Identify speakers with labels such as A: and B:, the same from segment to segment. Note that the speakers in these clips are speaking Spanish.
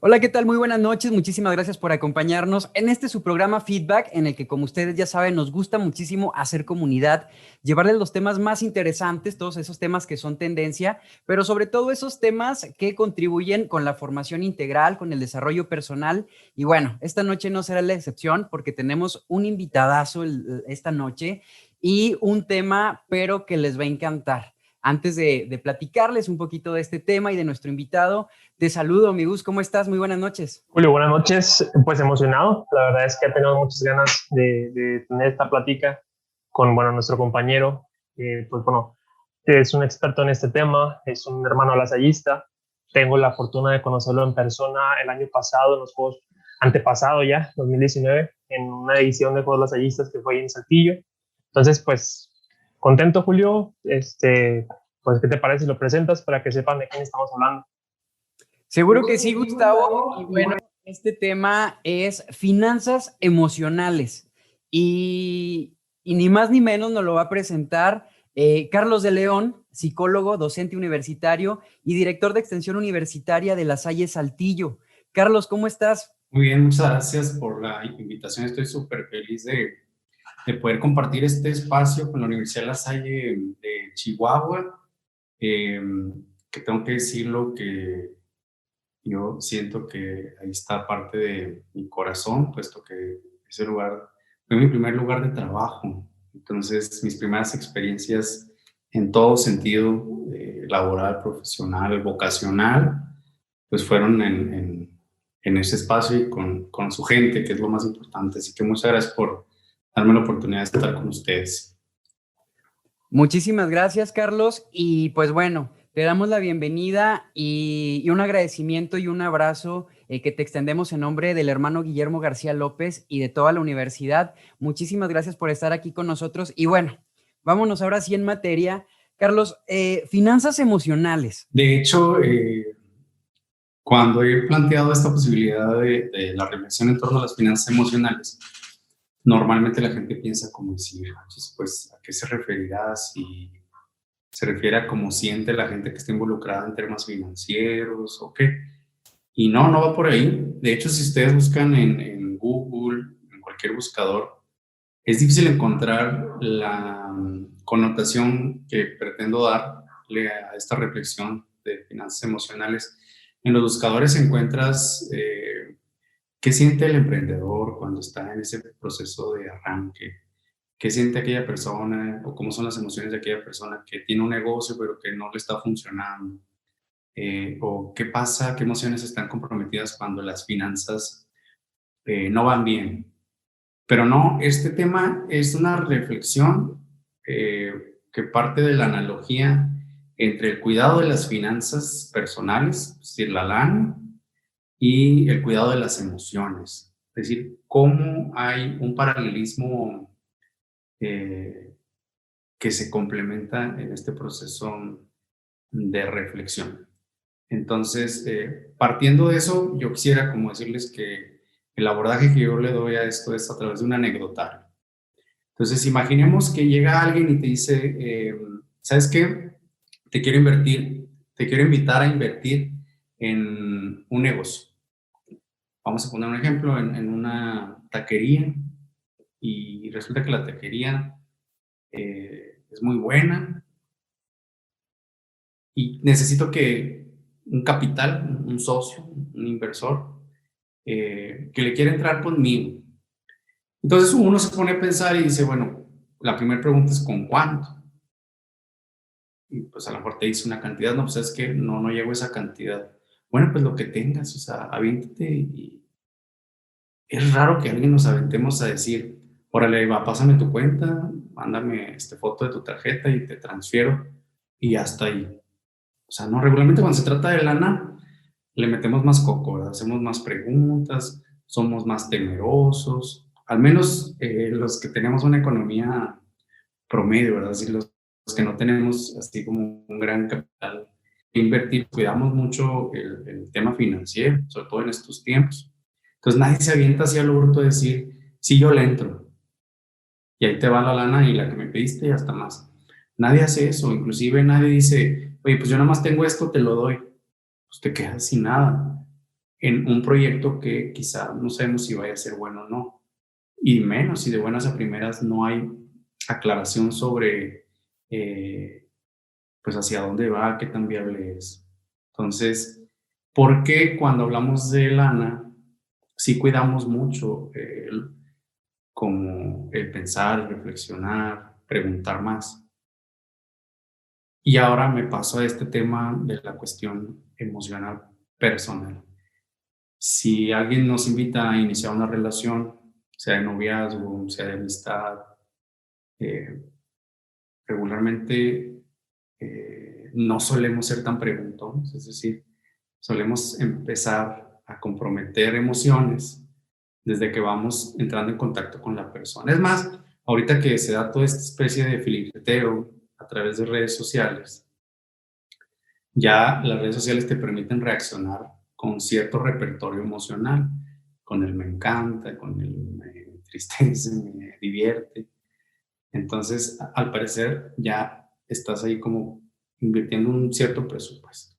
A: Hola, ¿qué tal? Muy buenas noches. Muchísimas gracias por acompañarnos en este su programa Feedback, en el que, como ustedes ya saben, nos gusta muchísimo hacer comunidad, llevarles los temas más interesantes, todos esos temas que son tendencia, pero sobre todo esos temas que contribuyen con la formación integral, con el desarrollo personal. Y bueno, esta noche no será la excepción porque tenemos un invitadazo esta noche y un tema, pero que les va a encantar. Antes de platicarles un poquito de este tema y de nuestro invitado, te saludo, mi Gus, ¿cómo estás? Muy buenas noches.
B: Julio, buenas noches. Pues emocionado. La verdad es que he tenido muchas ganas de tener esta plática con, nuestro compañero. Pues bueno, es un experto en este tema, es un hermano lasallista. Tengo la fortuna de conocerlo en persona el año pasado, en los Juegos antepasado ya, 2019, en una edición de Juegos Lasallistas que fue ahí en Saltillo. Entonces, pues, contento, Julio. Pues, ¿qué te parece si lo presentas para que sepan de quién estamos hablando?
A: Seguro que sí, Gustavo. Y bueno, este tema es finanzas emocionales. Y ni más ni menos nos lo va a presentar Carlos de León, psicólogo, docente universitario y director de extensión universitaria de La Salle Saltillo. Carlos, ¿cómo estás?
C: Muy bien, muchas gracias por la invitación. Estoy súper feliz de poder compartir este espacio con la Universidad de La Salle de Chihuahua, que tengo que decirlo que yo siento que ahí está parte de mi corazón, puesto que ese lugar fue mi primer lugar de trabajo. Entonces, mis primeras experiencias en todo sentido, laboral, profesional, vocacional, pues fueron en ese espacio y con su gente, que es lo más importante. Así que muchas gracias por darme la oportunidad de estar con ustedes.
A: Muchísimas gracias, Carlos. Y pues bueno, te damos la bienvenida y un agradecimiento y un abrazo que te extendemos en nombre del hermano Guillermo García López y de toda la universidad. Muchísimas gracias por estar aquí con nosotros. Y bueno, vámonos ahora sí en materia. Carlos, finanzas emocionales.
C: De hecho, cuando he planteado esta posibilidad de la reflexión en torno a las finanzas emocionales, normalmente la gente piensa como decir, pues, ¿a qué se referirá? Si se refiere a cómo siente la gente que está involucrada en temas financieros o qué. Y no, no va por ahí. De hecho, si ustedes buscan en Google, en cualquier buscador, es difícil encontrar la connotación que pretendo darle a esta reflexión de finanzas emocionales. En los buscadores encuentras qué siente el emprendedor cuando está en ese proceso de arranque, qué siente aquella persona o cómo son las emociones de aquella persona que tiene un negocio pero que no le está funcionando, o qué pasa, qué emociones están comprometidas cuando las finanzas no van bien. Pero no, este tema es una reflexión que parte de la analogía entre el cuidado de las finanzas personales, es decir, la lana, y el cuidado de las emociones. Es decir, cómo hay un paralelismo eh, que se complementa en este proceso de reflexión. Entonces, partiendo de eso, yo quisiera como decirles que el abordaje que yo le doy a esto es a través de un anecdotario. Entonces, imaginemos que llega alguien y te dice, ¿sabes qué? Te quiero invitar a invertir en un negocio. Vamos a poner un ejemplo en una taquería y resulta que la taquería es muy buena y necesito que un capital, un socio, un inversor, que le quiera entrar conmigo. Entonces uno se pone a pensar y dice, bueno, la primera pregunta es ¿con cuánto? Y pues a lo mejor te dice una cantidad, no, pues es que no llego a esa cantidad. Bueno, pues lo que tengas, o sea, aviéntate y es raro que alguien nos aventemos a decir, órale, va, pásame tu cuenta, mándame foto de tu tarjeta y te transfiero y hasta ahí. O sea, no, regularmente cuando se trata de lana, le metemos más coco, ¿verdad? Hacemos más preguntas, somos más temerosos, al menos los que tenemos una economía promedio, ¿verdad? Así los que no tenemos así como un gran capital que invertir, cuidamos mucho el tema financiero, sobre todo en estos tiempos. Entonces nadie se avienta así a lo bruto de decir, sí, yo le entro, y ahí te va la lana y la que me pediste y hasta más. Nadie hace eso, inclusive nadie dice, oye, pues yo nada más tengo esto, te lo doy. Pues te quedas sin nada. en un proyecto que quizá no sabemos si vaya a ser bueno o no. Y menos si de buenas a primeras no hay aclaración sobre pues hacia dónde va, qué tan viable es. Entonces, ¿por qué cuando hablamos de lana sí cuidamos mucho como el pensar, el reflexionar, preguntar más? Y ahora me paso a este tema de la cuestión emocional personal. Si alguien nos invita a iniciar una relación, sea de noviazgo, sea de amistad, eh, regularmente no solemos ser tan preguntones, es decir, solemos empezar a comprometer emociones desde que vamos entrando en contacto con la persona. Es más, ahorita que se da toda esta especie de filtreteo a través de redes sociales, ya las redes sociales te permiten reaccionar con cierto repertorio emocional, con el me encanta, con el me entristece, me divierte. Entonces, al parecer, ya estás ahí como invirtiendo un cierto presupuesto.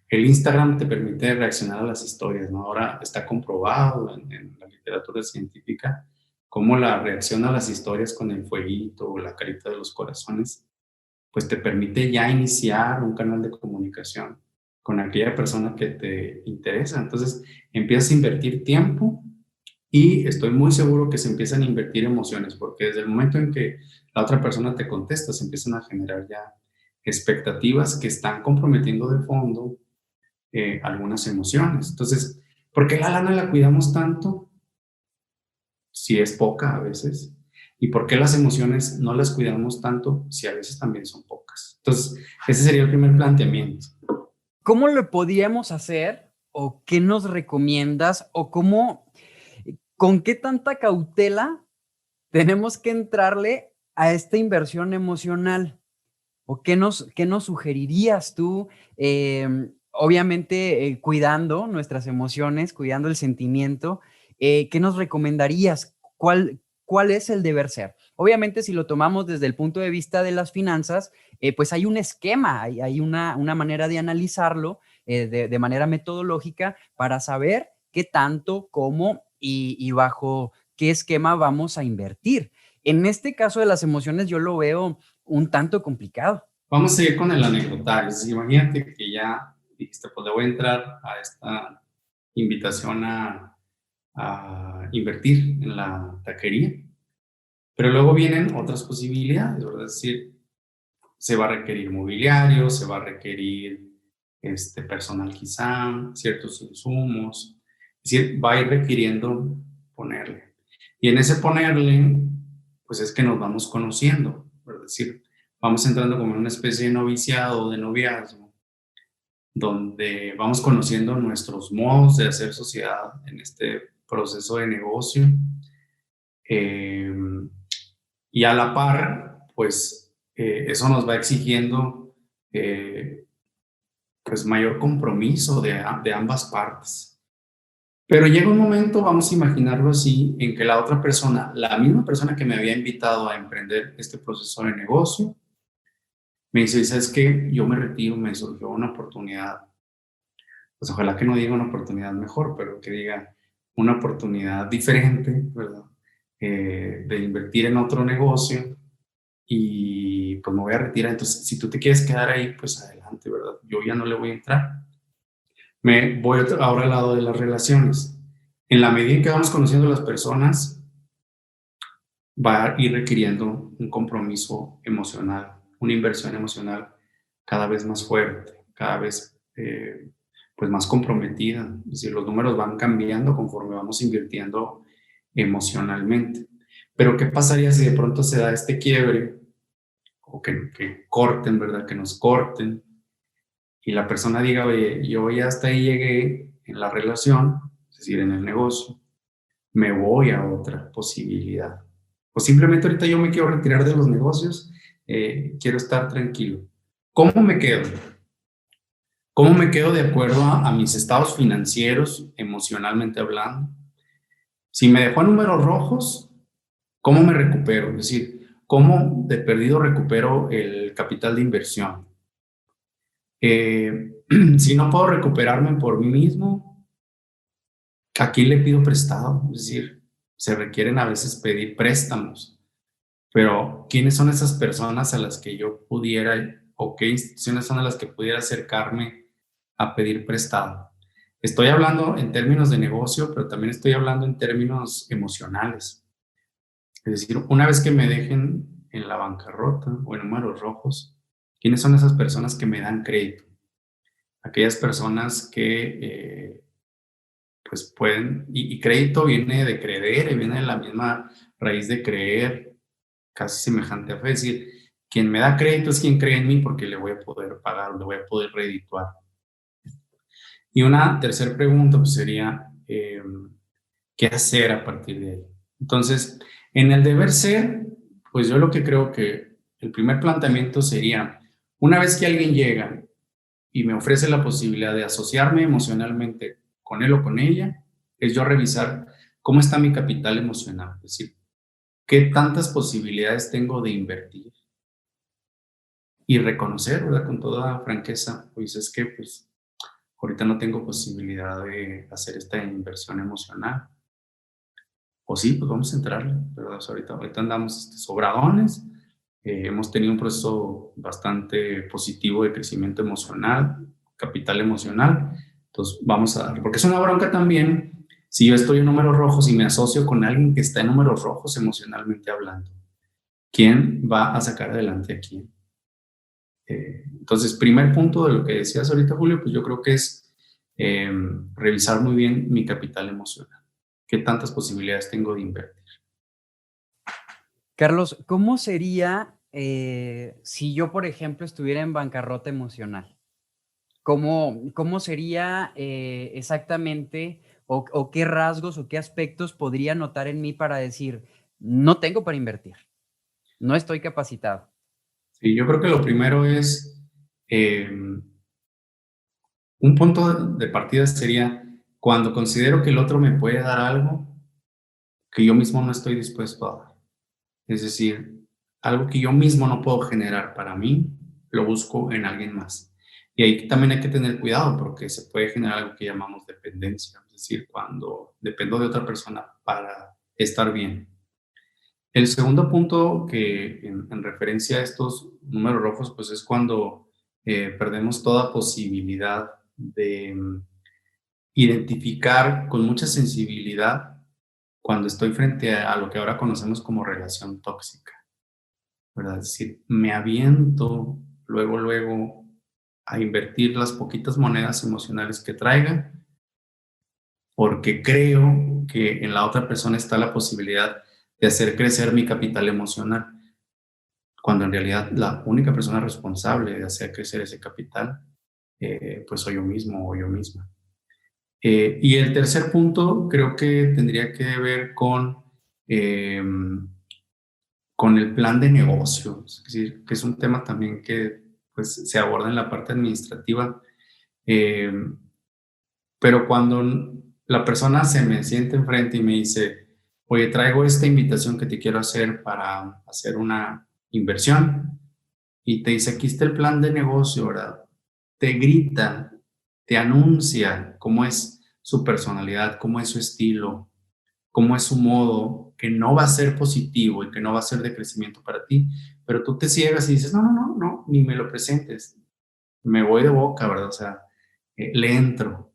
C: El Instagram te permite reaccionar a las historias, ¿no? Ahora está comprobado en la literatura científica cómo la reacción a las historias con el fueguito o la carita de los corazones, pues te permite ya iniciar un canal de comunicación con aquella persona que te interesa. Entonces, empiezas a invertir tiempo y estoy muy seguro que se empiezan a invertir emociones, porque desde el momento en que la otra persona te contesta, se empiezan a generar ya expectativas que están comprometiendo de fondo algunas emociones. Entonces, ¿por qué la lana la cuidamos tanto? Si es poca a veces. ¿Y por qué las emociones no las cuidamos tanto si a veces también son pocas? Entonces, ese sería el primer planteamiento.
A: ¿Cómo lo podríamos hacer o qué nos recomiendas o con qué tanta cautela tenemos que entrarle a esta inversión emocional? ¿O qué nos sugerirías tú? Obviamente, cuidando nuestras emociones, cuidando el sentimiento, ¿qué nos recomendarías? ¿Cuál es el deber ser? Obviamente, si lo tomamos desde el punto de vista de las finanzas, pues hay un esquema, hay una manera de analizarlo de manera metodológica para saber qué tanto, cómo y bajo qué esquema vamos a invertir. En este caso de las emociones, yo lo veo un tanto complicado.
C: Vamos a seguir con el anecdotario. Imagínate que ya dijiste, pues le voy a entrar a esta invitación a invertir en la taquería, pero luego vienen otras posibilidades, ¿verdad? Es decir, se va a requerir mobiliario, se va a requerir personal quizá, ciertos insumos, es decir, va a ir requiriendo ponerle. Y en ese ponerle, pues es que nos vamos conociendo, ¿verdad? Es decir, vamos entrando como en una especie de noviciado, de noviazgo, donde vamos conociendo nuestros modos de hacer sociedad en este proceso de negocio. Y a la par, pues eso nos va exigiendo pues mayor compromiso de ambas partes. Pero llega un momento, vamos a imaginarlo así, en que la otra persona, la misma persona que me había invitado a emprender este proceso de negocio, me dice, ¿sabes qué? Yo me retiro, me surgió una oportunidad. Pues ojalá que no diga una oportunidad mejor, pero que diga una oportunidad diferente, ¿verdad? De invertir en otro negocio y pues me voy a retirar. Entonces, si tú te quieres quedar ahí, pues adelante, ¿verdad? Yo ya no le voy a entrar. Me voy ahora al lado de las relaciones. En la medida en que vamos conociendo a las personas, va a ir requiriendo un compromiso emocional, una inversión emocional cada vez más fuerte, cada vez pues más comprometida. Es decir, los números van cambiando conforme vamos invirtiendo emocionalmente. Pero ¿qué pasaría si de pronto se da este quiebre o que corten, ¿verdad? Que nos corten y la persona diga, oye, yo ya hasta ahí llegué en la relación, es decir, en el negocio, me voy a otra posibilidad. O simplemente ahorita yo me quiero retirar de los negocios, quiero estar tranquilo. ¿Cómo me quedo? ¿Cómo me quedo de acuerdo a mis estados financieros, emocionalmente hablando? Si me dejó a números rojos, ¿cómo me recupero? Es decir, ¿cómo de perdido recupero el capital de inversión? Si no puedo recuperarme por mí mismo, ¿a quién le pido prestado? Es decir, se requieren a veces pedir préstamos, pero ¿quiénes son esas personas a las que yo pudiera o qué instituciones son a las que pudiera acercarme a pedir prestado? Estoy hablando en términos de negocio, pero también estoy hablando en términos emocionales. Es decir, una vez que me dejen en la bancarrota o en números rojos, ¿quiénes son esas personas que me dan crédito? Aquellas personas que pues pueden, y crédito viene de creer, y viene de la misma raíz de creer, casi semejante a fe. Es decir, quien me da crédito es quien cree en mí porque le voy a poder pagar, le voy a poder redituar. Y una tercera pregunta pues sería, ¿qué hacer a partir de ahí? Entonces, en el deber ser, pues yo lo que creo que el primer planteamiento sería, una vez que alguien llega y me ofrece la posibilidad de asociarme emocionalmente con él o con ella, es yo revisar cómo está mi capital emocional, es decir, qué tantas posibilidades tengo de invertir y reconocer, ¿verdad? Con toda franqueza, pues es que pues ahorita no tengo posibilidad de hacer esta inversión emocional. O sí, pues vamos a entrarle, ¿verdad? O sea, ahorita andamos sobradones, hemos tenido un proceso bastante positivo de crecimiento emocional, capital emocional, entonces vamos a darle, porque es una bronca también si yo estoy en números rojos y me asocio con alguien que está en números rojos emocionalmente hablando. ¿Quién va a sacar adelante a quién? Entonces, primer punto de lo que decías ahorita, Julio, pues yo creo que es revisar muy bien mi capital emocional. ¿Qué tantas posibilidades tengo de invertir?
A: Carlos, ¿cómo sería si yo, por ejemplo, estuviera en bancarrota emocional? ¿Cómo sería exactamente o qué rasgos o qué aspectos podría notar en mí para decir, no tengo para invertir, no estoy capacitado?
C: Sí, yo creo que lo primero es, un punto de partida sería cuando considero que el otro me puede dar algo que yo mismo no estoy dispuesto a dar. Es decir, algo que yo mismo no puedo generar para mí, lo busco en alguien más. Y ahí también hay que tener cuidado porque se puede generar algo que llamamos dependencia, es decir, cuando dependo de otra persona para estar bien. El segundo punto que en referencia a estos números rojos, pues es cuando perdemos toda posibilidad de identificar con mucha sensibilidad cuando estoy frente a lo que ahora conocemos como relación tóxica, ¿verdad? Es decir, me aviento luego a invertir las poquitas monedas emocionales que traiga porque creo que en la otra persona está la posibilidad de hacer crecer mi capital emocional, cuando en realidad la única persona responsable de hacer crecer ese capital, pues soy yo mismo o yo misma. Y el tercer punto creo que tendría que ver eh, con el plan de negocio, es decir, que es un tema también que pues, se aborda en la parte administrativa, eh, pero cuando la persona se me siente enfrente y me dice, oye, traigo esta invitación que te quiero hacer para hacer una inversión, y te dice, aquí está el plan de negocio, ¿verdad? Te grita, te anuncia cómo es su personalidad, cómo es su estilo, cómo es su modo, que no va a ser positivo y que no va a ser de crecimiento para ti, pero tú te ciegas y dices, no, ni me lo presentes, me voy de boca, ¿verdad? O sea, le entro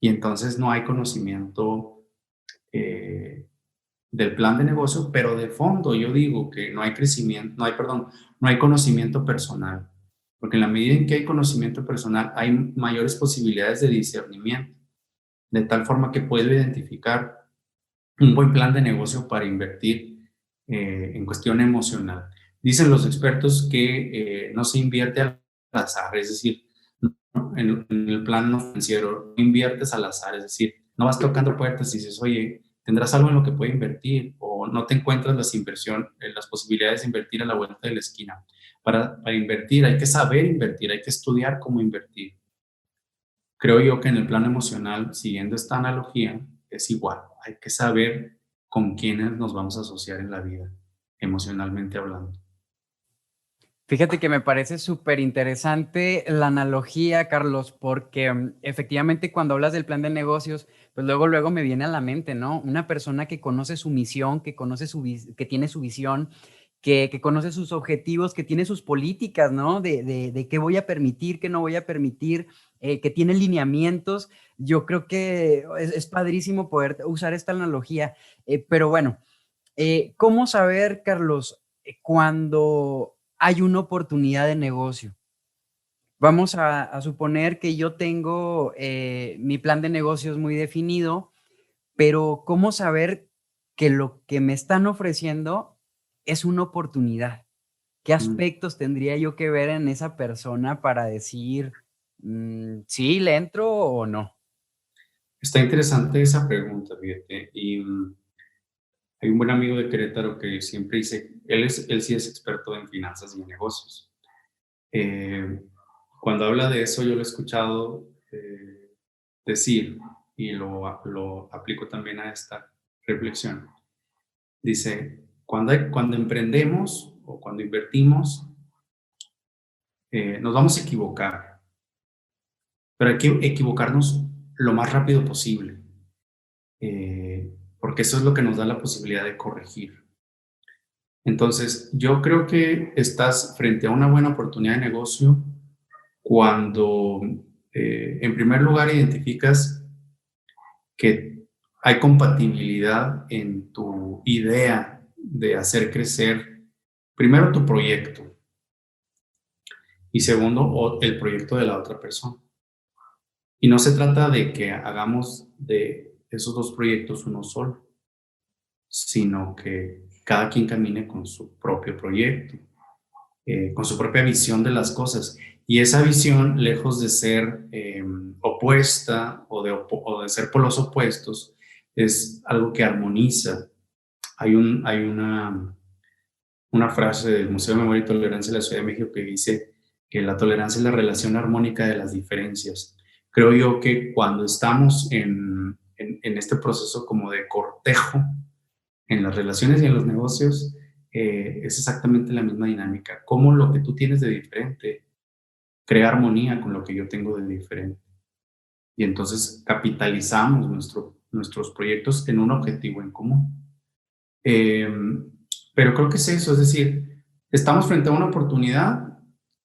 C: y entonces no hay conocimiento del plan de negocio, pero de fondo yo digo que no hay crecimiento, no hay conocimiento personal, porque en la medida en que hay conocimiento personal hay mayores posibilidades de discernimiento, de tal forma que puedo identificar un buen plan de negocio para invertir en cuestión emocional. Dicen los expertos que no se invierte al azar, es decir, ¿no? En el plano financiero, no inviertes al azar, es decir, no vas tocando puertas y dices, oye, tendrás algo en lo que pueda invertir o no te encuentras las posibilidades de invertir a la vuelta de la esquina. Para invertir hay que saber invertir, hay que estudiar cómo invertir. Creo yo que en el plano emocional, siguiendo esta analogía, es igual. Hay que saber con quiénes nos vamos a asociar en la vida, emocionalmente hablando.
A: Fíjate que me parece súper interesante la analogía, Carlos, porque efectivamente cuando hablas del plan de negocios, pues luego me viene a la mente, ¿no? Una persona que conoce su misión, que conoce que tiene su visión, que conoce sus objetivos, que tiene sus políticas, ¿no? De qué voy a permitir, qué no voy a permitir, que tiene lineamientos. Yo creo que es padrísimo poder usar esta analogía, pero bueno. ¿Cómo saber, Carlos, cuando hay una oportunidad de negocio? Vamos a suponer que yo tengo mi plan de negocios muy definido, pero ¿cómo saber que lo que me están ofreciendo es una oportunidad? ¿Qué
C: Mm.
A: aspectos tendría yo que ver en esa persona para decir, sí, le entro o no?
C: Está interesante esa pregunta, fíjate. Y hay un buen amigo de Querétaro que siempre dice, él sí es experto en finanzas y en negocios. Eh, Cuando habla de eso, yo lo he escuchado decir, y lo aplico también a esta reflexión. Dice, cuando emprendemos o cuando invertimos, nos vamos a equivocar, pero hay que equivocarnos lo más rápido posible, porque eso es lo que nos da la posibilidad de corregir. Entonces, yo creo que estás frente a una buena oportunidad de negocio cuando, en primer lugar, identificas que hay compatibilidad en tu idea de hacer crecer, primero, tu proyecto y segundo, el proyecto de la otra persona. Y no se trata de que hagamos de esos dos proyectos uno solo, sino que cada quien camine con su propio proyecto, con su propia visión de las cosas. Y esa visión, lejos de ser opuesta o de ser polos opuestos, es algo que armoniza. Hay una frase del Museo de Memoria y Tolerancia de la Ciudad de México que dice que la tolerancia es la relación armónica de las diferencias. Creo yo que cuando estamos en este proceso como de cortejo, en las relaciones y en los negocios, es exactamente la misma dinámica. Cómo lo que tú tienes de diferente crea armonía con lo que yo tengo de diferente. Y entonces capitalizamos nuestros proyectos en un objetivo en común. Eh, pero creo que es eso, es decir, estamos frente a una oportunidad,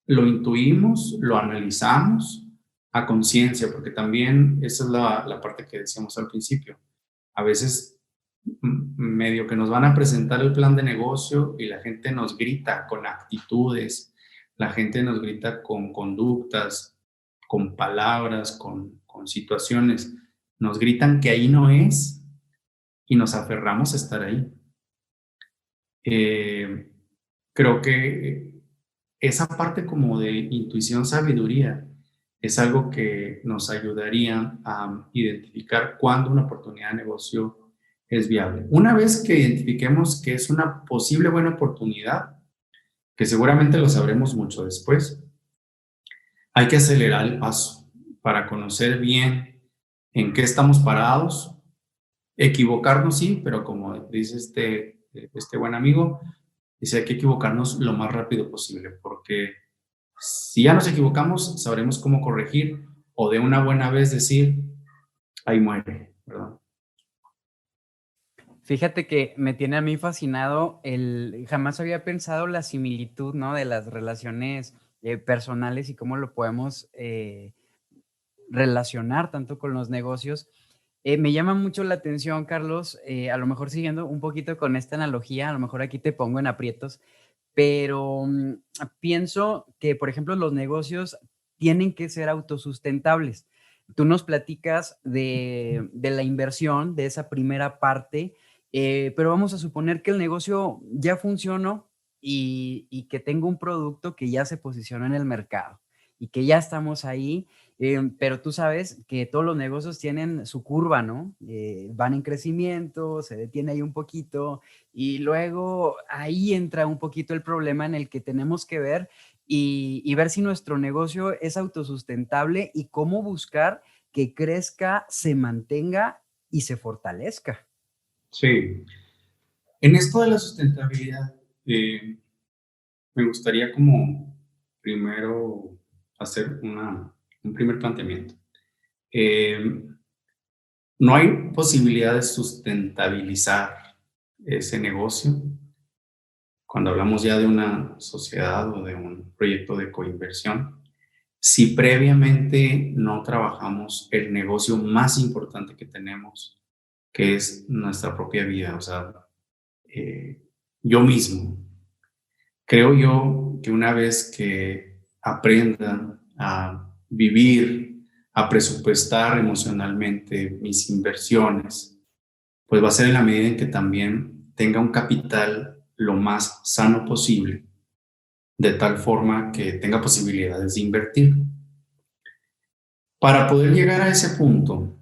C: lo intuimos, lo analizamos a conciencia, porque también esa es la parte que decíamos al principio. A veces medio que nos van a presentar el plan de negocio y la gente nos grita con actitudes, la gente nos grita con conductas, con palabras, con situaciones, nos gritan que ahí no es y nos aferramos a estar ahí. Eh, Creo que esa parte como de intuición, sabiduría, es algo que nos ayudaría a identificar cuándo una oportunidad de negocio es viable. Una vez que identifiquemos que es una posible buena oportunidad, que seguramente lo sabremos mucho después, hay que acelerar el paso para conocer bien en qué estamos parados, equivocarnos sí, pero como dice este buen amigo, dice hay que equivocarnos lo más rápido posible, porque si ya nos equivocamos, sabremos cómo corregir o de una buena vez decir, ahí muere, ¿verdad?
A: Fíjate que me tiene a mí fascinado jamás había pensado la similitud, ¿no? De las relaciones personales y cómo lo podemos relacionar tanto con los negocios. Me llama mucho la atención, Carlos, a lo mejor siguiendo un poquito con esta analogía, a lo mejor aquí te pongo en aprietos, pero pienso que, por ejemplo, los negocios tienen que ser autosustentables. Tú nos platicas de la inversión, de esa primera parte, pero vamos a suponer que el negocio ya funcionó y que tengo un producto que ya se posicionó en el mercado y que ya estamos ahí, pero tú sabes que todos los negocios tienen su curva, ¿no? Van en crecimiento, se detiene ahí un poquito y luego ahí entra un poquito el problema en el que tenemos que ver y ver si nuestro negocio es autosustentable y cómo buscar que crezca, se mantenga y se fortalezca.
C: Sí. En esto de la sustentabilidad, me gustaría como primero hacer un primer planteamiento. No hay posibilidad de sustentabilizar ese negocio cuando hablamos ya de una sociedad o de un proyecto de coinversión, si previamente no trabajamos el negocio más importante que tenemos, que es nuestra propia vida, o sea, yo mismo. Creo yo que una vez que aprenda a vivir, a presupuestar emocionalmente mis inversiones, pues va a ser en la medida en que también tenga un capital lo más sano posible, de tal forma que tenga posibilidades de invertir. Para poder llegar a ese punto,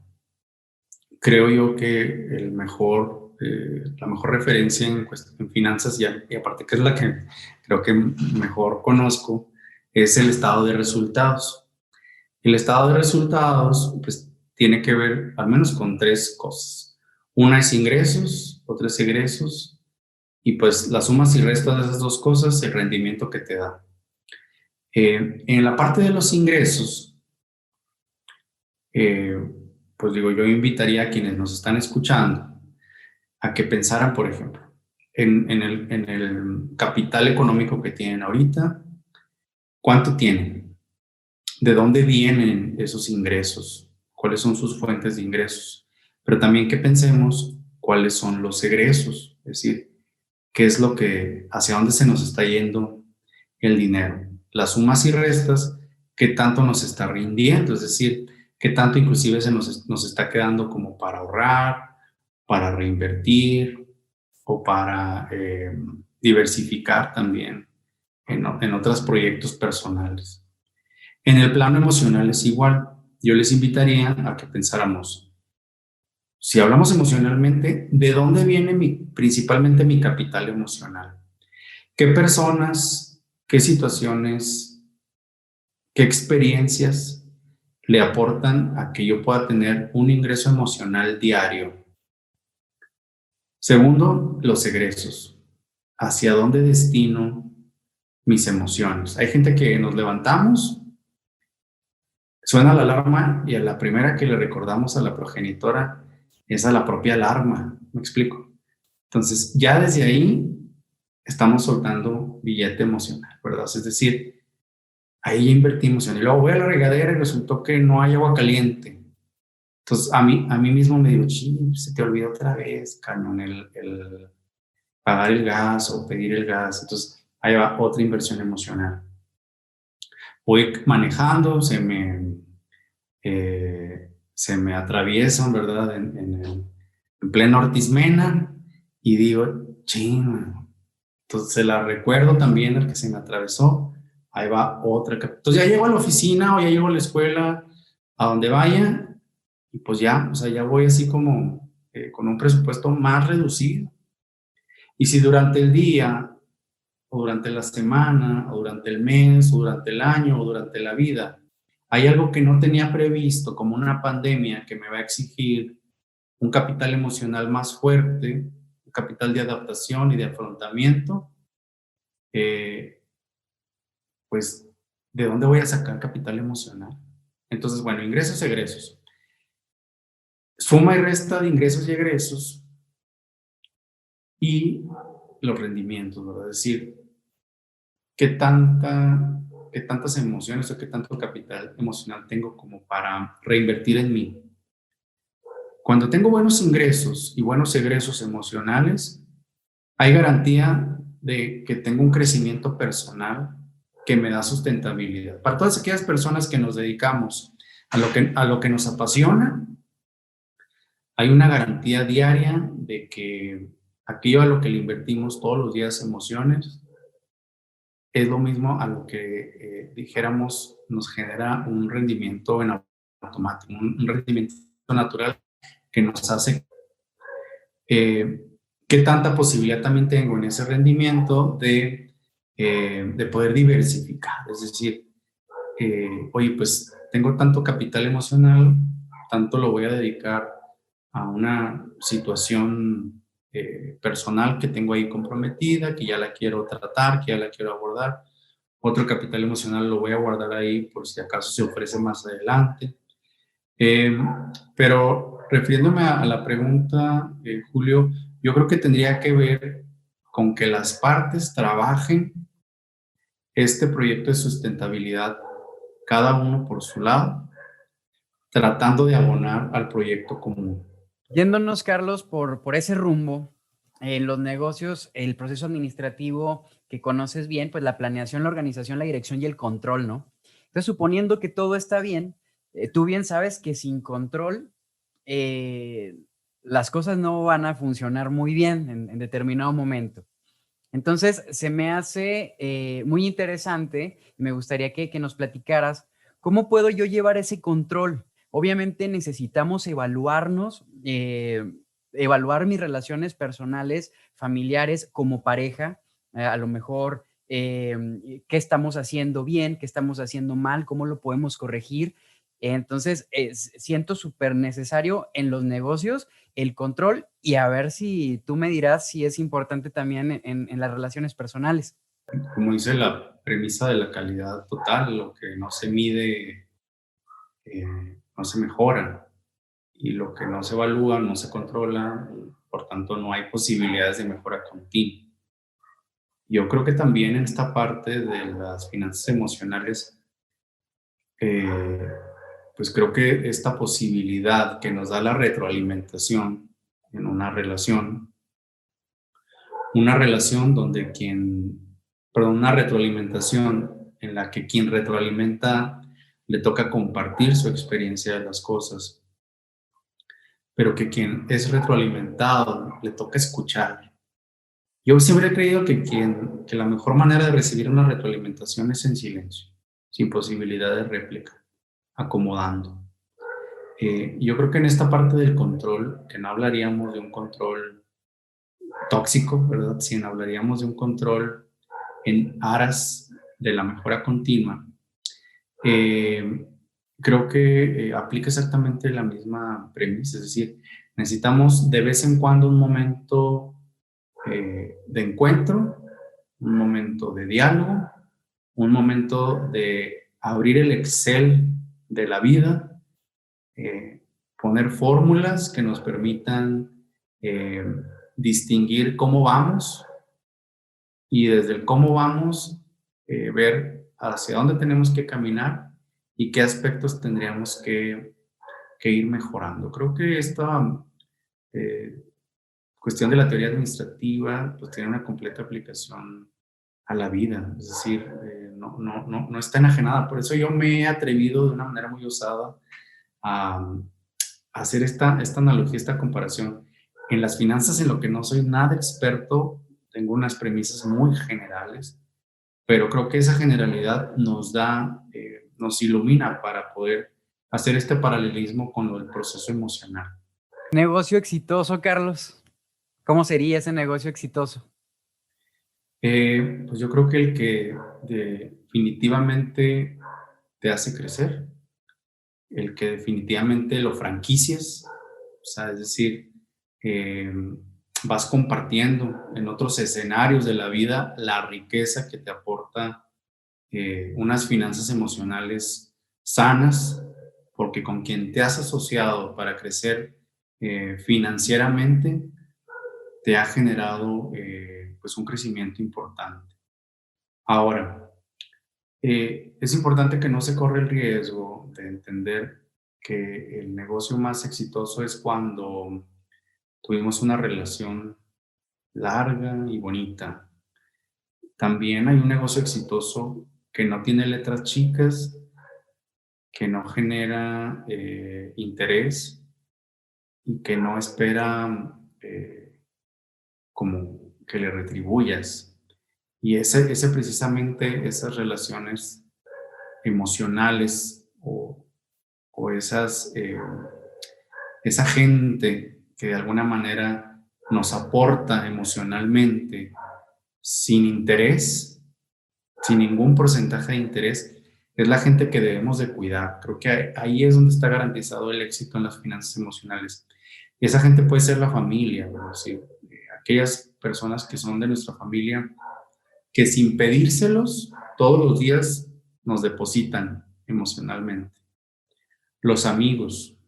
C: creo yo que la mejor referencia en finanzas, y aparte que es la que creo que mejor conozco, es el estado de resultados. El estado de resultados pues, tiene que ver al menos con tres cosas. Una es ingresos, otra es egresos, y pues las sumas y restas de esas dos cosas, el rendimiento que te da. En la parte de los ingresos, pues digo, yo invitaría a quienes nos están escuchando a que pensaran, por ejemplo, en el capital económico que tienen ahorita, ¿cuánto tienen? ¿De dónde vienen esos ingresos? ¿Cuáles son sus fuentes de ingresos? Pero también que pensemos cuáles son los egresos, es decir, qué es hacia dónde se nos está yendo el dinero. Las sumas y restas, qué tanto nos está rindiendo, es decir, qué tanto inclusive nos está quedando como para ahorrar, para reinvertir o para diversificar también en otros proyectos personales. En el plano emocional es igual. Yo les invitaría a que pensáramos, si hablamos emocionalmente, ¿de dónde viene principalmente mi capital emocional? ¿Qué personas, qué situaciones, qué experiencias le aportan a que yo pueda tener un ingreso emocional diario? Segundo, los egresos. ¿Hacia dónde destino mis emociones? Hay gente que nos levantamos, suena la alarma y a la primera que le recordamos a la progenitora es a la propia alarma. ¿Me explico? Entonces, ya desde ahí estamos soltando billete emocional, ¿verdad? Es decir, ahí ya invertimos en, y luego voy a la regadera y resultó que no hay agua caliente. Entonces, a mí mismo me digo, se te olvidó otra vez, cañón, el pagar el gas o pedir el gas. Entonces, ahí va otra inversión emocional. Voy manejando, se me atraviesan, ¿verdad? En pleno Ortiz Mena y digo, ching. Entonces, se la recuerdo también al que se me atravesó. Ahí va otra. Entonces, ya llego a la oficina o ya llego a la escuela, a donde vaya, y pues ya, o sea, ya voy así como con un presupuesto más reducido. Y si durante el día, o durante la semana, o durante el mes, o durante el año, o durante la vida, hay algo que no tenía previsto, como una pandemia que me va a exigir un capital emocional más fuerte, un capital de adaptación y de afrontamiento, pues, ¿de dónde voy a sacar capital emocional? Entonces, bueno, ingresos, egresos. Suma y resta de ingresos y egresos y los rendimientos, ¿verdad? Es decir, qué tantas emociones o qué tanto capital emocional tengo como para reinvertir en mí. Cuando tengo buenos ingresos y buenos egresos emocionales, hay garantía de que tengo un crecimiento personal que me da sustentabilidad. Para todas aquellas personas que nos dedicamos a lo que nos apasiona, hay una garantía diaria de que aquello a lo que le invertimos todos los días emociones es lo mismo a lo que dijéramos nos genera un rendimiento en automático, un rendimiento natural que nos hace qué tanta posibilidad también tengo en ese rendimiento de poder diversificar. Es decir, oye, pues tengo tanto capital emocional, tanto lo voy a dedicar a una situación personal que tengo ahí comprometida, que ya la quiero tratar, que ya la quiero abordar. Otro capital emocional lo voy a guardar ahí por si acaso se ofrece más adelante. Pero refiriéndome a la pregunta, Julio, yo creo que tendría que ver con que las partes trabajen este proyecto de sustentabilidad, cada uno por su lado, tratando de abonar al proyecto común.
A: Yéndonos, Carlos, por ese rumbo, en los negocios, el proceso administrativo que conoces bien, pues la planeación, la organización, la dirección y el control, ¿no? Entonces, suponiendo que todo está bien, tú bien sabes que sin control las cosas no van a funcionar muy bien en determinado momento. Entonces, se me hace muy interesante y me gustaría que nos platicaras cómo puedo yo llevar ese control. Obviamente necesitamos evaluarnos, evaluar mis relaciones personales, familiares, como pareja, a lo mejor qué estamos haciendo bien, qué estamos haciendo mal, cómo lo podemos corregir. Entonces, siento súper necesario en los negocios el control y a ver si tú me dirás si es importante también en las relaciones personales.
C: Como dice la premisa de la calidad total, lo que no se mide no se mejora y lo que no se evalúa no se controla, por tanto no hay posibilidades de mejora continua. Yo creo que también en esta parte de las finanzas emocionales, eh, pues creo que esta posibilidad que nos da la retroalimentación en una relación donde una retroalimentación en la que quien retroalimenta le toca compartir su experiencia de las cosas, pero que quien es retroalimentado le toca escuchar. Yo siempre he creído que la mejor manera de recibir una retroalimentación es en silencio, sin posibilidad de réplica, acomodando. Yo creo que en esta parte del control, que no hablaríamos de un control tóxico, ¿verdad? Sino hablaríamos de un control en aras de la mejora continua. Creo que aplica exactamente la misma premisa, es decir, necesitamos de vez en cuando un momento de encuentro, un momento de diálogo, un momento de abrir el Excel de la vida, poner fórmulas que nos permitan distinguir cómo vamos y desde el cómo vamos ver hacia dónde tenemos que caminar y qué aspectos tendríamos que ir mejorando. Creo que esta cuestión de la teoría administrativa pues tiene una completa aplicación a la vida, es decir, no está enajenada. Por eso yo me he atrevido de una manera muy osada a hacer esta analogía, esta comparación. En las finanzas, en lo que no soy nada experto, tengo unas premisas muy generales, pero creo que esa generalidad nos ilumina para poder hacer este paralelismo con el proceso emocional.
A: Negocio exitoso, Carlos. ¿Cómo sería ese negocio exitoso?
C: Pues yo creo que el que definitivamente te hace crecer, el que definitivamente lo franquicias, o sea, es decir, vas compartiendo en otros escenarios de la vida la riqueza que te aporta unas finanzas emocionales sanas, porque con quien te has asociado para crecer financieramente te ha generado pues un crecimiento importante. Ahora, es importante que no se corre el riesgo de entender que el negocio más exitoso es cuando tuvimos una relación larga y bonita. También hay un negocio exitoso que no tiene letras chicas, que no genera interés y que no espera como que le retribuyas. Y ese precisamente, esas relaciones emocionales o esa gente que de alguna manera nos aporta emocionalmente sin interés, sin ningún porcentaje de interés, es la gente que debemos de cuidar. Creo que ahí es donde está garantizado el éxito en las finanzas emocionales. Y esa gente puede ser la familia, ¿no? Sí, aquellas personas que son de nuestra familia, que sin pedírselos, todos los días nos depositan emocionalmente. Los amigos,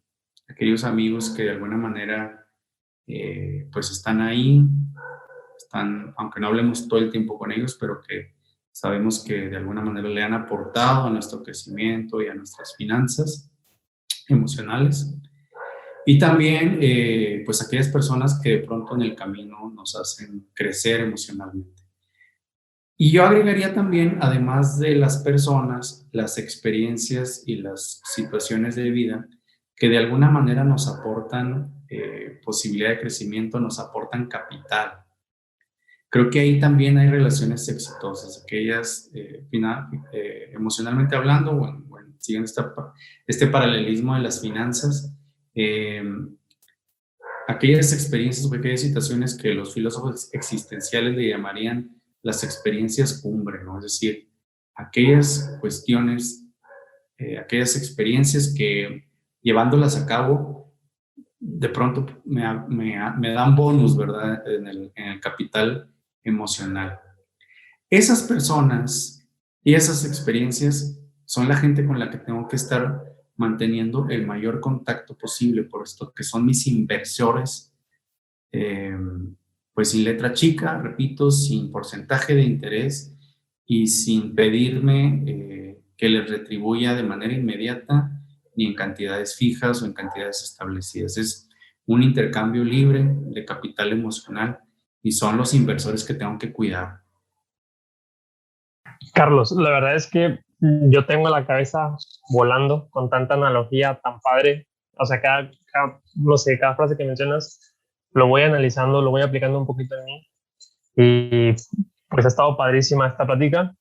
C: aquellos amigos que de alguna manera pues están ahí, aunque no hablemos todo el tiempo con ellos, pero que sabemos que de alguna manera le han aportado a nuestro crecimiento y a nuestras finanzas emocionales. Y también, pues aquellas personas que de pronto en el camino nos hacen crecer emocionalmente. Y yo agregaría también, además de las personas, las experiencias y las situaciones de vida que de alguna manera nos aportan posibilidad de crecimiento, nos aportan capital. Creo que ahí también hay relaciones exitosas, aquellas emocionalmente hablando, siguiendo este paralelismo de las finanzas, aquellas experiencias o aquellas situaciones que los filósofos existenciales le llamarían las experiencias cumbre, ¿no? Es decir, aquellas cuestiones, aquellas experiencias que llevándolas a cabo, de pronto me dan bonus, ¿verdad? En el capital emocional. Esas personas y esas experiencias son la gente con la que tengo que estar manteniendo el mayor contacto posible, por esto que son mis inversores, pues sin letra chica, repito, sin porcentaje de interés y sin pedirme que les retribuya de manera inmediata ni en cantidades fijas o en cantidades establecidas. Es un intercambio libre de capital emocional y son los inversores que tengo que cuidar.
B: Carlos, la verdad es que yo tengo la cabeza volando con tanta analogía tan padre. O sea, no sé, cada frase que mencionas lo voy analizando, lo voy aplicando un poquito en mí. Y pues ha estado padrísima esta plática.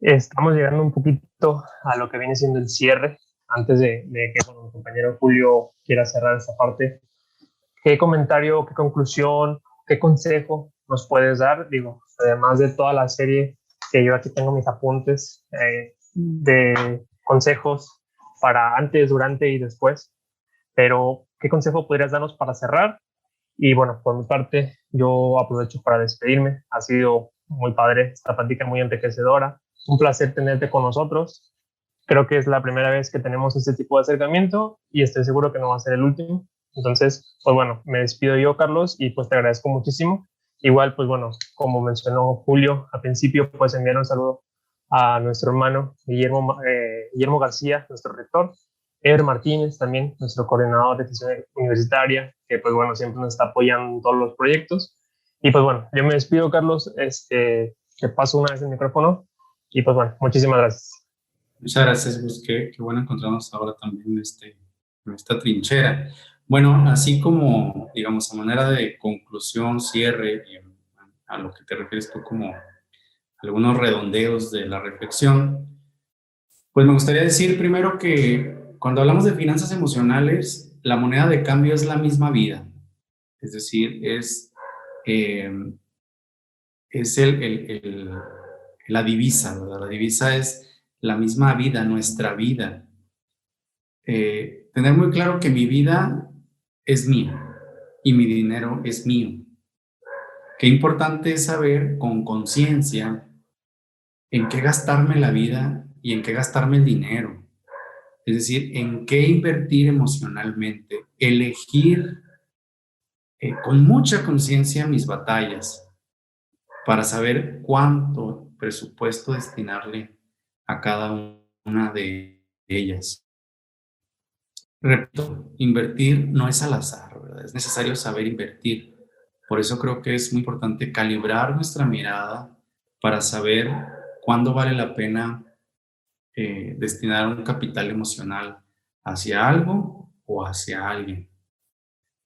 B: Estamos llegando un poquito a lo que viene siendo el cierre. Antes de que bueno, mi compañero Julio quiera cerrar esta parte, ¿qué comentario, qué conclusión, qué consejo nos puedes dar? Digo, además de toda la serie que yo aquí tengo mis apuntes de consejos para antes, durante y después, pero ¿qué consejo podrías darnos para cerrar? Y bueno, por mi parte, yo aprovecho para despedirme. Ha sido muy padre esta plática, muy enriquecedora. Un placer tenerte con nosotros. Creo que es la primera vez que tenemos este tipo de acercamiento y estoy seguro que no va a ser el último. Entonces, pues bueno, me despido yo, Carlos, y pues te agradezco muchísimo. Igual, pues bueno, como mencionó Julio al principio, pues enviar un saludo a nuestro hermano Guillermo García, nuestro rector, Ever Martínez, también nuestro coordinador de gestión universitaria, que pues bueno, siempre nos está apoyando en todos los proyectos. Y pues bueno, yo me despido, Carlos, te paso una vez el micrófono y pues bueno, muchísimas gracias.
C: Muchas gracias, Gus. Qué bueno encontrarnos ahora también en esta trinchera. Bueno, así como, digamos, a manera de conclusión, cierre, a lo que te refieres tú como algunos redondeos de la reflexión, pues me gustaría decir primero que cuando hablamos de finanzas emocionales, la moneda de cambio es la misma vida. Es decir, es la divisa, ¿verdad? La divisa es la misma vida, nuestra vida. Tener muy claro que mi vida es mía y mi dinero es mío. Qué importante es saber con conciencia en qué gastarme la vida y en qué gastarme el dinero. Es decir, en qué invertir emocionalmente, elegir con mucha conciencia mis batallas para saber cuánto presupuesto destinarle a cada una de ellas. Repito, invertir no es al azar, ¿verdad? Es necesario saber invertir. Por eso creo que es muy importante calibrar nuestra mirada para saber cuándo vale la pena destinar un capital emocional hacia algo o hacia alguien.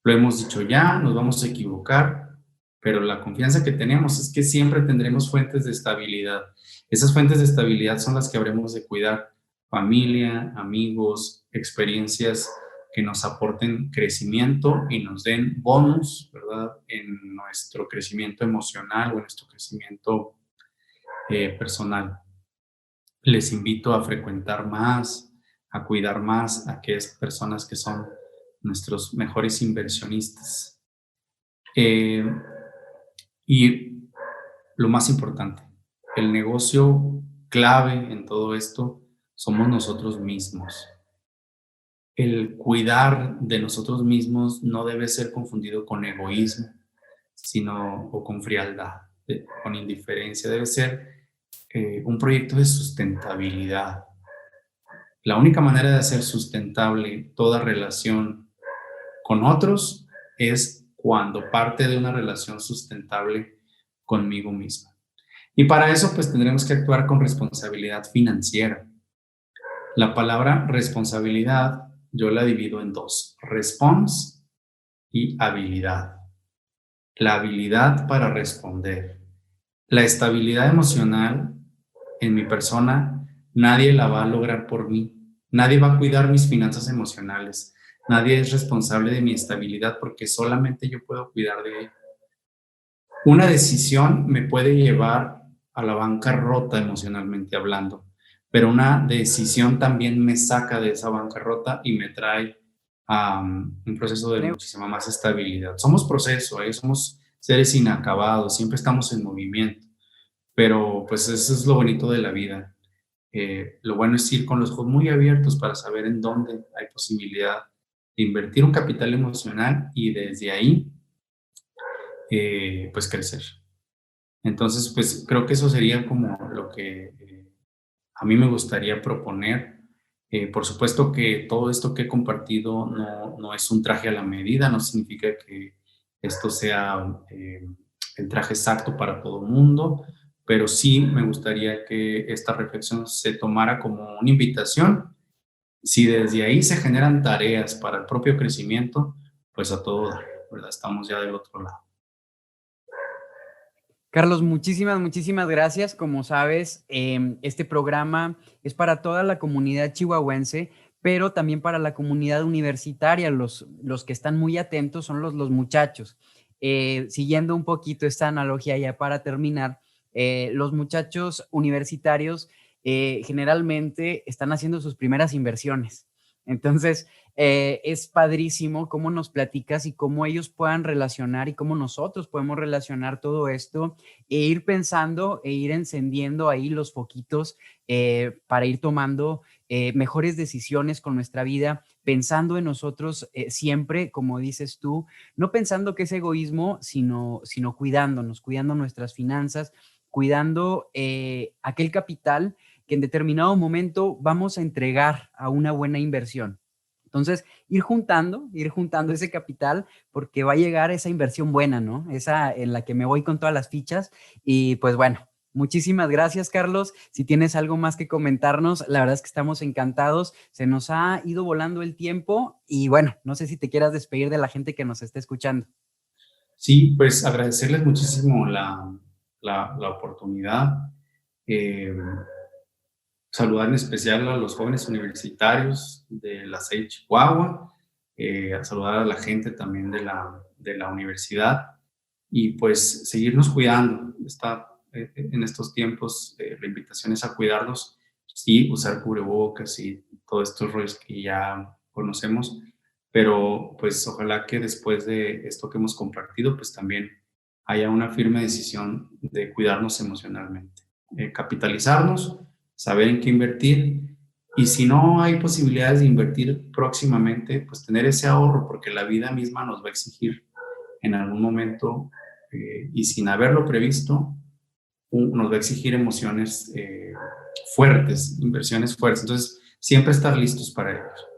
C: Lo hemos dicho ya, nos vamos a equivocar, pero la confianza que tenemos es que siempre tendremos fuentes de estabilidad. Esas fuentes de estabilidad son las que habremos de cuidar: familia, amigos, experiencias que nos aporten crecimiento y nos den bonus, ¿verdad?, en nuestro crecimiento emocional o en nuestro crecimiento personal. Les invito a frecuentar más, a cuidar más a aquellas personas que son nuestros mejores inversionistas. Y lo más importante, el negocio clave en todo esto somos nosotros mismos. El cuidar de nosotros mismos no debe ser confundido con egoísmo, sino o con frialdad, con indiferencia. Debe ser un proyecto de sustentabilidad. La única manera de hacer sustentable toda relación con otros es cuando parte de una relación sustentable conmigo mismo. Y para eso, pues tendremos que actuar con responsabilidad financiera. La palabra responsabilidad yo la divido en dos: response y habilidad. La habilidad para responder. La estabilidad emocional en mi persona, nadie la va a lograr por mí. Nadie va a cuidar mis finanzas emocionales. Nadie es responsable de mi estabilidad porque solamente yo puedo cuidar de ella. Una decisión me puede llevar a la bancarrota emocionalmente hablando, pero una decisión también me saca de esa bancarrota y me trae a un proceso de muchísima más estabilidad. Somos proceso, somos seres inacabados, siempre estamos en movimiento, pero pues eso es lo bonito de la vida. Lo bueno es ir con los ojos muy abiertos para saber en dónde hay posibilidad de invertir un capital emocional y desde ahí pues crecer. Entonces, pues creo que eso sería como lo que a mí me gustaría proponer. Por supuesto que todo esto que he compartido no es un traje a la medida, no significa que esto sea el traje exacto para todo el mundo, pero sí me gustaría que esta reflexión se tomara como una invitación. Si desde ahí se generan tareas para el propio crecimiento, pues a todo dar, ¿verdad? Estamos ya del otro lado.
A: Carlos, muchísimas gracias. Como sabes, este programa es para toda la comunidad chihuahuense, pero también para la comunidad universitaria. Los que están muy atentos son los muchachos. Siguiendo un poquito esta analogía ya para terminar, los muchachos universitarios generalmente están haciendo sus primeras inversiones. Entonces, es padrísimo cómo nos platicas y cómo ellos puedan relacionar y cómo nosotros podemos relacionar todo esto e ir pensando e ir encendiendo ahí los foquitos para ir tomando mejores decisiones con nuestra vida, pensando en nosotros siempre, como dices tú, no pensando que es egoísmo, sino cuidándonos, cuidando nuestras finanzas, cuidando aquel capital que en determinado momento vamos a entregar a una buena inversión. Entonces, ir juntando ese capital porque va a llegar esa inversión buena, ¿no? Esa en la que me voy con todas las fichas. Y pues bueno, muchísimas gracias, Carlos. Si tienes algo más que comentarnos, la verdad es que estamos encantados. Se nos ha ido volando el tiempo y bueno, no sé si te quieras despedir de la gente que nos está escuchando.
C: Sí, pues agradecerles muchísimo la oportunidad. Eh, Saludar en especial a los jóvenes universitarios de la CEI Chihuahua, a saludar a la gente también de la universidad y pues seguirnos cuidando. En estos tiempos la invitación es a cuidarnos, sí, usar cubrebocas y todos estos rollos que ya conocemos, pero pues ojalá que después de esto que hemos compartido, pues también haya una firme decisión de cuidarnos emocionalmente, capitalizarnos, saber en qué invertir y si no hay posibilidades de invertir próximamente, pues tener ese ahorro porque la vida misma nos va a exigir en algún momento y sin haberlo previsto, nos va a exigir emociones fuertes, inversiones fuertes. Entonces, siempre estar listos para ellos.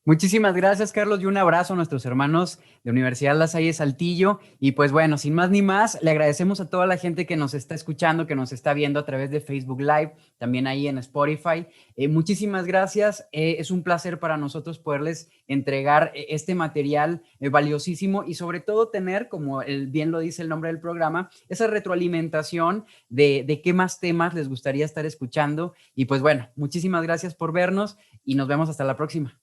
A: Muchísimas gracias, Carlos, y un abrazo a nuestros hermanos de Universidad La Salle Saltillo. Y pues bueno, sin más ni más, le agradecemos a toda la gente que nos está escuchando, que nos está viendo a través de Facebook Live, también ahí en Spotify. Muchísimas gracias. Es un placer para nosotros poderles entregar este material valiosísimo y sobre todo tener, como bien lo dice el nombre del programa, esa retroalimentación de qué más temas les gustaría estar escuchando. Y pues bueno, muchísimas gracias por vernos y nos vemos hasta la próxima.